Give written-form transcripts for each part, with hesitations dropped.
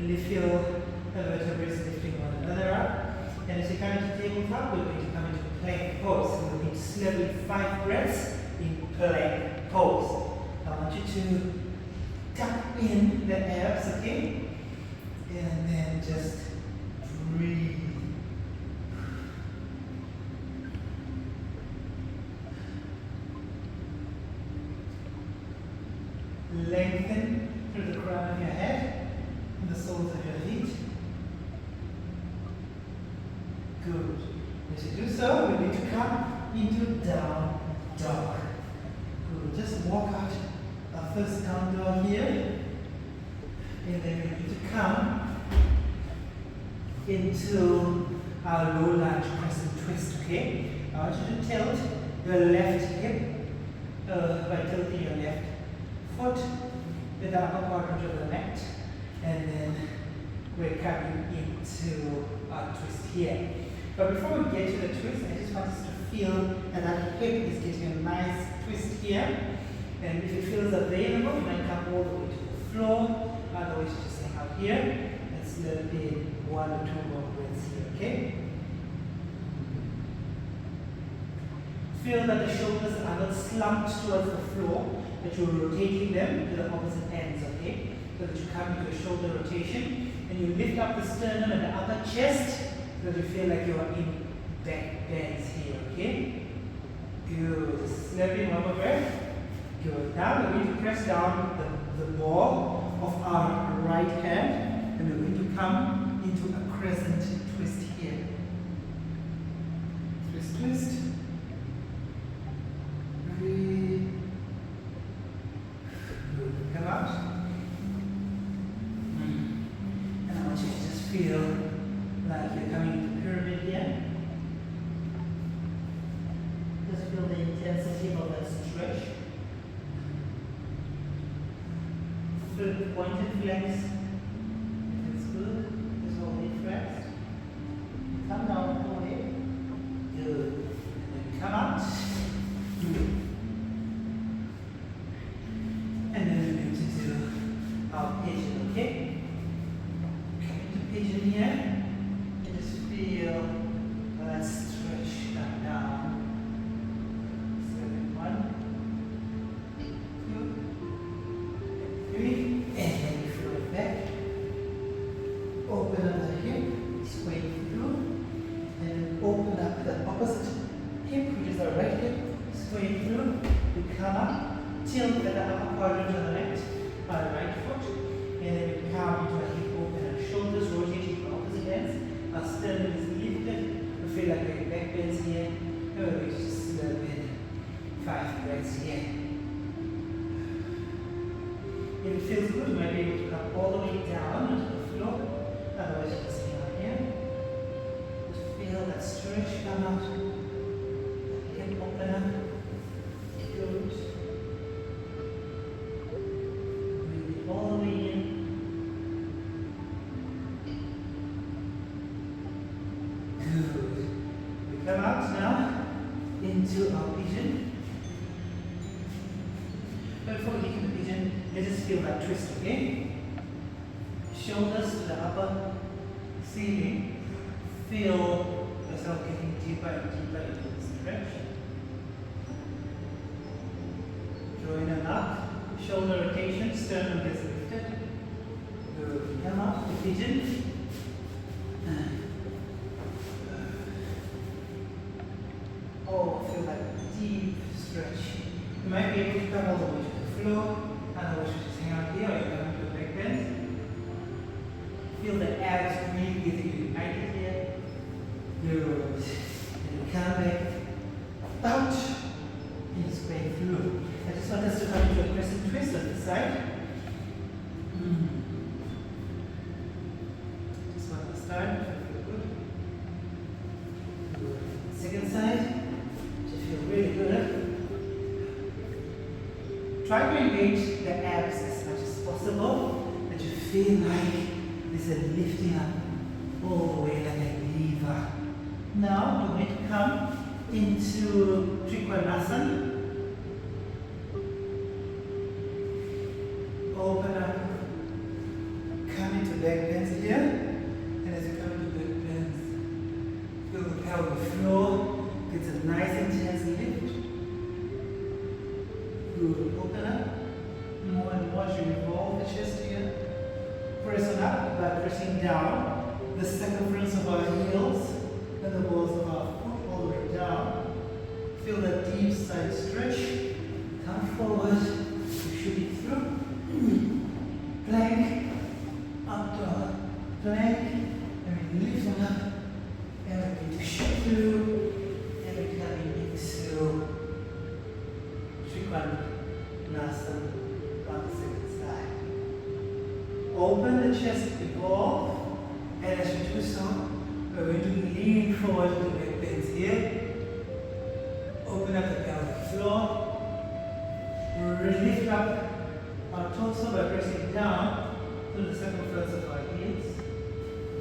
Lift your vertebrae lifting one another up. And as you come into tabletop, we're going to come into plank pose. So we'll need slowly 5 breaths in plank pose. I want you to tuck in the abs, okay? And then just breathe. Lengthen through the crown of your head and the soles of your feet. Good. As you do so, we need to come into down dog. Good. Just walk out our first down dog here. And then we need to come into our low lunge crescent twist, okay? I want you to tilt your left hip by tilting your left foot with the upper quadrant of the mat, and then we're coming into our twist here. But before we get to the twist, I just want us to feel that that hip is getting a nice twist here. And if it feels available, you might come all the way to the floor, otherwise just hang out here. Let's let it be 1 or 2 more breaths here, okay? Feel that the shoulders are not slumped towards the floor, but you're rotating them to the opposite ends, okay? So that you come into a shoulder rotation, and you lift up the sternum and the upper chest, so that you feel like you are in back bends here, okay? Good. Slowly, one more breath. Good. Now we're going to press down the ball of our right hand, and we're going to come into a crescent twist here. Twist, twist. Breathe. Good. Come out. And I want you to just feel like you're coming into pyramid here. Just feel the intensity of that stretch. Feel the pointed flex. If it's good, just hold it flexed. Come down, hold it. Good. And then come out. Good. And then we're going to do our pigeon, okay? Come into pigeon here. And just feel that stretch come down. 7, 1, 2, 3, and then you flow it back. Open up the hip, sway through, and then open up the opposite hip, which is the right hip, sway through. We come up, tilt at the upper quadrant of the mat, our right foot, and then good, you might be able to come all the way down onto the floor. Otherwise, you can stay out here. Just feel that stretch come out. Hip open up. Good. Breathe it all the way in. Good. We come out now into our pigeon. But before we get into the pigeon, let's just feel that twist, okay? Shoulders to the upper ceiling. Feel yourself getting deeper and deeper into the stretch. Drawing them up. Shoulder rotation, sternum gets lifted. Good. Come up to pigeon. Oh, feel that deep stretch. You might be able to come all the way to the floor. Otherwise, you just hang out here or you come into a back bend. Feel the abs really getting united here. Good. And you come back out. And just going through. I just want us to come into a crescent twist on this side. Just want to start. Feel good. Good. Second side. Just feel really good. Try to engage the abs as much as possible, that you feel like there's a lifting up all the way like a lever. Now we're going to come into Trikonasana. Open up, come into back bends here, and as you come into back bends, feel the pelvic floor gets a nice intense lift. Good. Open up. More and more as you revolve the chest here. Press on up by pressing down the circumference of our heels and the balls of our foot all the way down. Feel that deep side stretch. Come forward. You shoot it through. Plank. Up dog. Plank. And we lift them up. And we're going to shoot through. And we're coming into Trikonasana on the second side. Open the chest, evolve, and as you do so, we're going to lean forward to the back bends here. Open up the pelvic floor. Lift up our torso by pressing down through the circumference of our heels.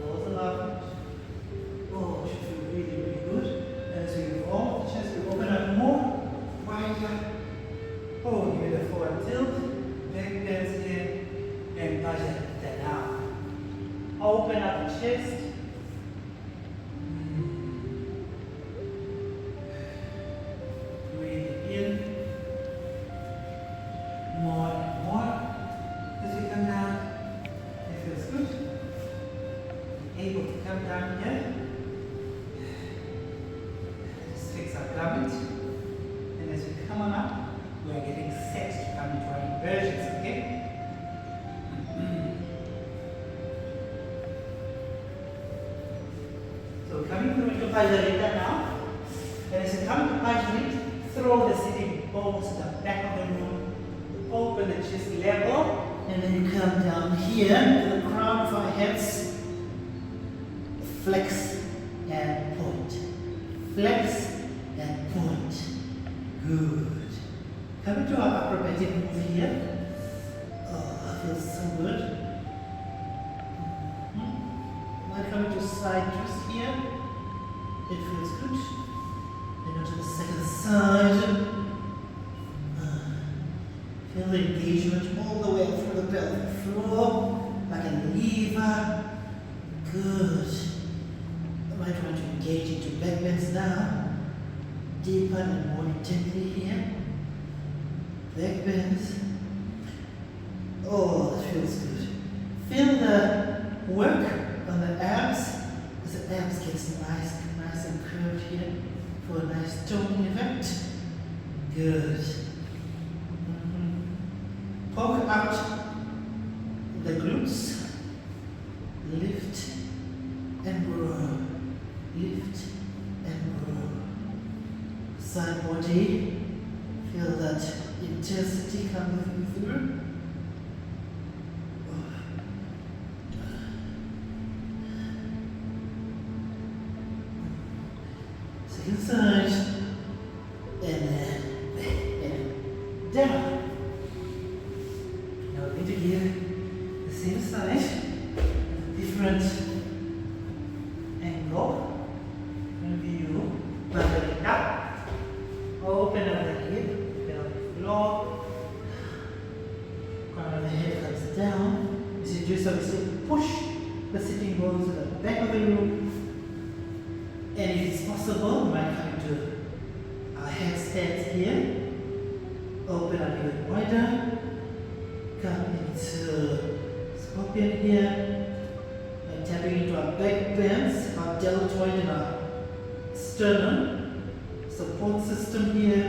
Balls alive. Oh, it should feel really, really good. And as we evolve the chest, we open up more, wider. Oh, give it a forward tilt, back bends here, and budget that down. Open up the chest. Breathe in. More and more. As we come down, it feels good. Able to come down here. Just fix our garment. And as we come on up, we are getting set to come into our inversions, okay? So coming through into Prasarita now. And as you come to Prasarita, throw the sitting bones to the back of the room. Open the chest level. And then you come down here to the crown of our heads. Flex and point. Flex and point. Good. Come into our acrobatic move here. Oh, that feels so good. Now come into side twist here. It feels good. Then onto the second side. Feel the engagement all the way up through the pelvic floor, like a lever. Good. I might want to engage into back bends now. Deeper and more intently here. Back bends. Oh, that feels good. Feel the work on the abs as the abs gets nice and curved here for a nice toning effect. Good. Poke out the glutes. Lift and grow. Lift and grow. Side body. Feel that intensity coming through. Second side. And then back and down. Now we're going to give the same side, different angle, and view, bundling up, open up the hip, down the floor, crown of the head comes down. This is just obviously push the sitting bones to the back of the room, and if it's possible, we might come into our headstands here. Open up even wider. Come into scorpion here. And tapping into our backbends, our deltoid and our sternum. Support system here.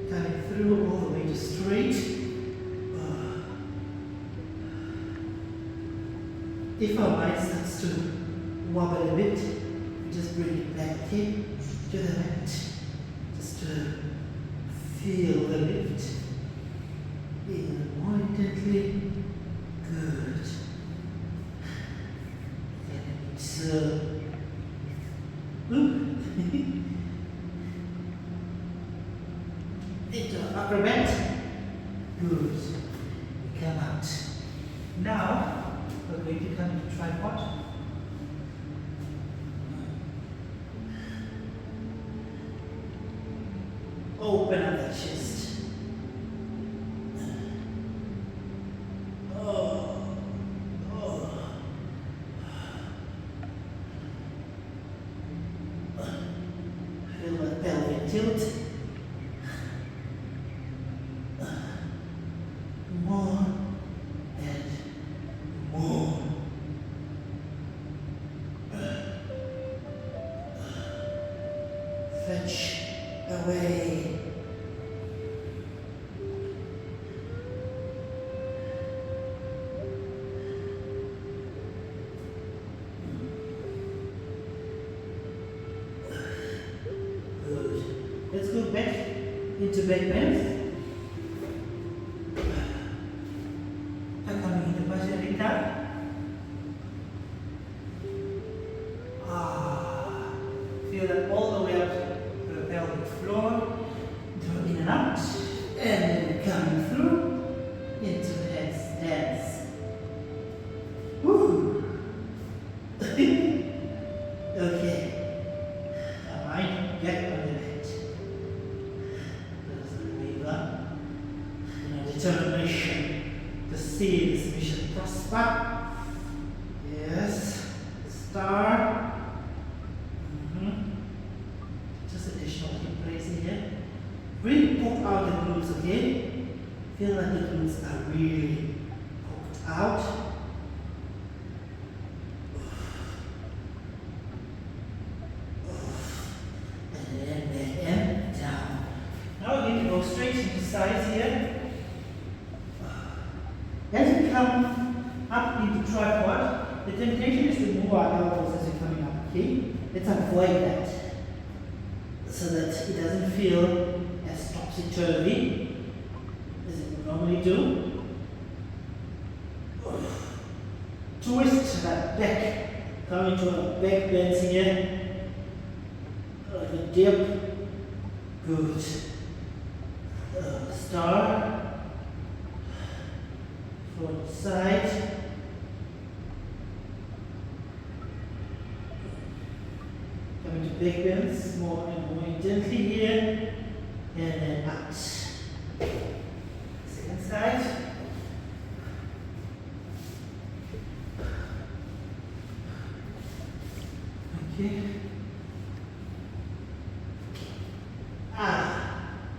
Coming through all the way to straight. If our mind starts to wobble a bit, just bring it back, okay, to the mat. Just to feel the lift. In more intently. Good. And it's into our upper mat. Good. Come out. Now we're going to come into tripod. Open up the chest. Feel the pelvic tilt. More and more. Fetch away. Good. Let's go back into backbends. Coming into Prasarita. Feel that all the way up to the pelvic floor. Draw in and out. And then coming through into headstands. Woo! Okay. Now mind back on the mat. Just breathe up. Determination to see this mission prosper. Yes. Star. Just additional hip bracing here. Really poke out the glutes, okay? Feel like the glutes are really poked out. And then back and down. Now we're going to go straight into sides here. As we come up into tripod, the temptation is to move our elbows as we're coming up, okay? Let's avoid that so that it doesn't feel as topsy-turvy as it would normally do. Twist that back, come into a back bends here, like a dip. Good. Star. Front side. Coming to back bends more and more intently here, and then out. Second side. Okay.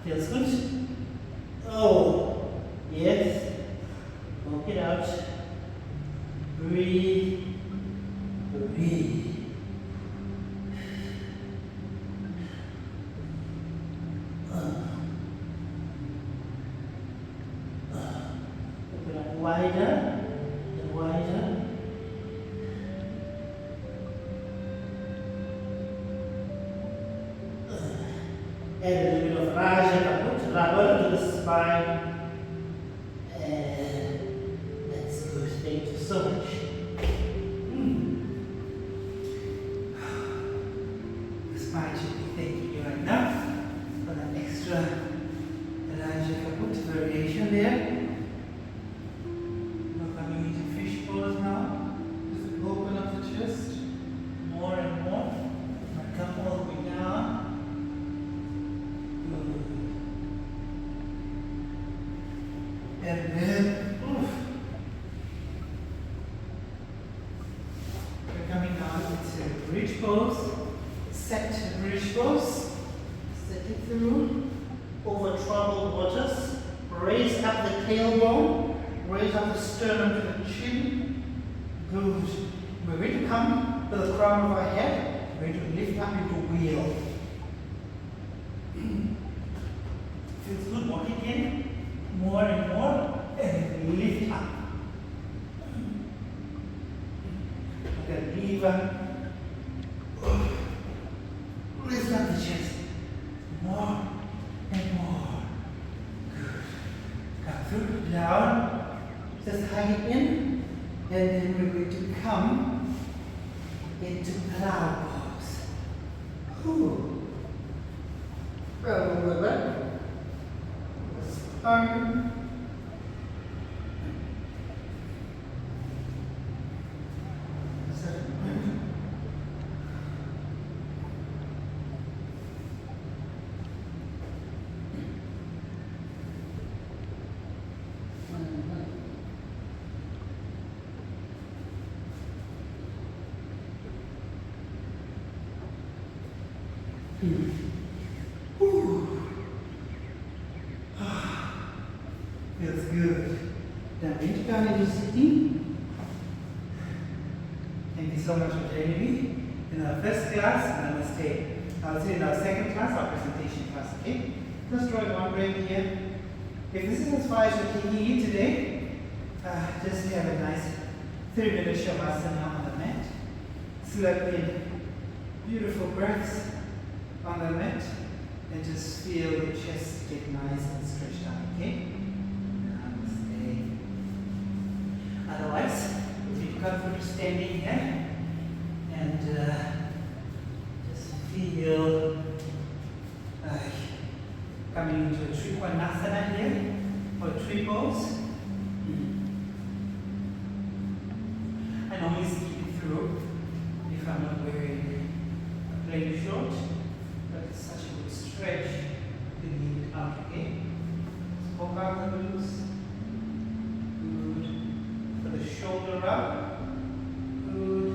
Feels good. Oh, yes. Walk it out. Breathe. Breathe. Open up wider and wider. Add a little bit of Raja, put rubber to the spine. And that's good. Thank you so much. The spine should be pose. Set bridge pose. Set it through. Over troubled waters. Raise up the tailbone. Raise up the sternum to the chin. Good. We're going to come to the crown of our head. We're going to lift up into wheel. Feels good. Walk it in. More and more. And lift up. Like a lever. Lift up the chest. More and more. Good. Come through. Down. Just hug it in. And then we're going to come into cloud pose. Ooh. Roll over. Spine. Feels good. Then reach down into sitting. Thank you so much for joining me in our first class. Namaste. I'll see you in our second class, our presentation class, okay? Just drawing one breath here. If this is as far as you're taking it today, just have a nice 3-minute shavasana on the mat. Slip in beautiful breaths on the mat and just feel the chest get nice and stretched out, okay? Namaste. Otherwise, if you come through standing here and just feel coming into a Trikonasana here or tree pose. I normally skip it through if I'm not wearing a plain short, but it's such a good stretch to leave it out, okay? Poke out the glutes. Good. For the shoulder up. Good.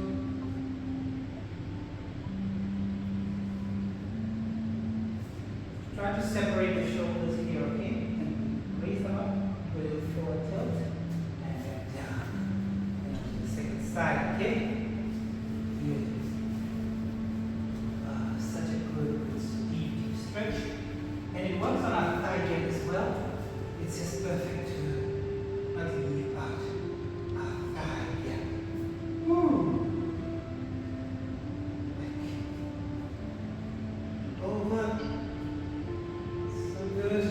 Try to separate the shoulders here, okay? And raise them up with a little forward tilt. And then down. And to the second side, okay? Good. Such a good, deep stretch. And it works on our thigh gap as well. It's just perfect to not leave out our thigh gap. Woo! Over. So good.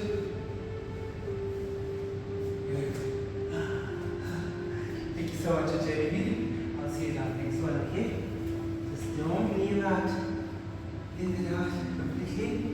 Good. Thank you so much for joining me. I'll see you in our next one, okay? Just don't leave out in and out completely.